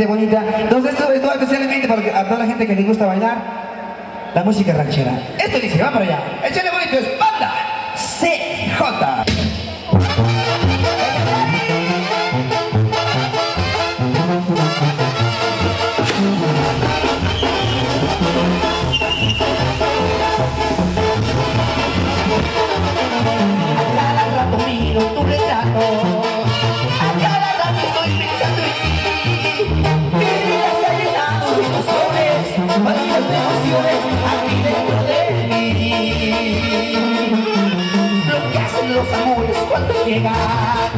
bonita. Entonces esto va especialmente para toda la gente que le gusta bailar la música ranchera. Esto dice, va para allá. Échale bonito, es banda CJ. Miro tu retrato, a cada rato estoy pensando en ti. Mi vida se ha llenado de ilusiones, vacías de emociones aquí dentro de mí. Lo que hacen los amores cuando llegan,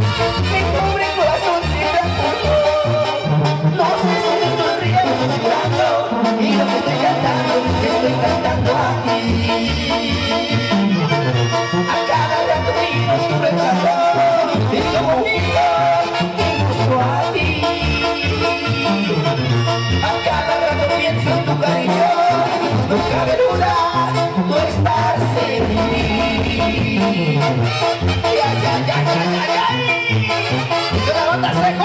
mi pobre corazón se transformó. No sé si me estoy riendo o llorando, y lo que estoy cantando a ti. A cada rato miro tu retrato y como bonito te busco a ti. A cada rato pienso en tu cariño, no cabe duda, tú estás en mí. Ya, ya, ya, ya, ya, ya. Y con la banda CJ,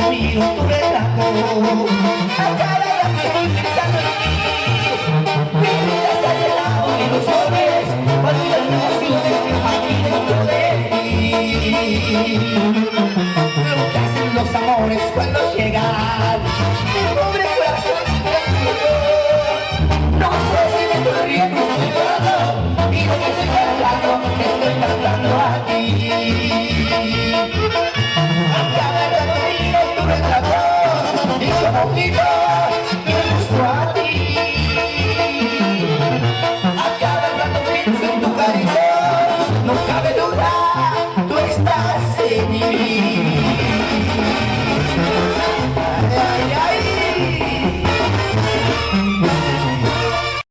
miro tu retrato, a cada rato estoy pensando en ti. Mi vida se ha llenado de ilusiones, vacías de emociones aquí dentro de ti. Lo que hacen los amores cuando llegan, mi pobre corazón se transformó. No sé si me estoy riendo o estoy llorando, y lo que estoy cantando a ti. Y como digo, me busco a ti. A cada rato pienso en tu cariño, no cabe duda.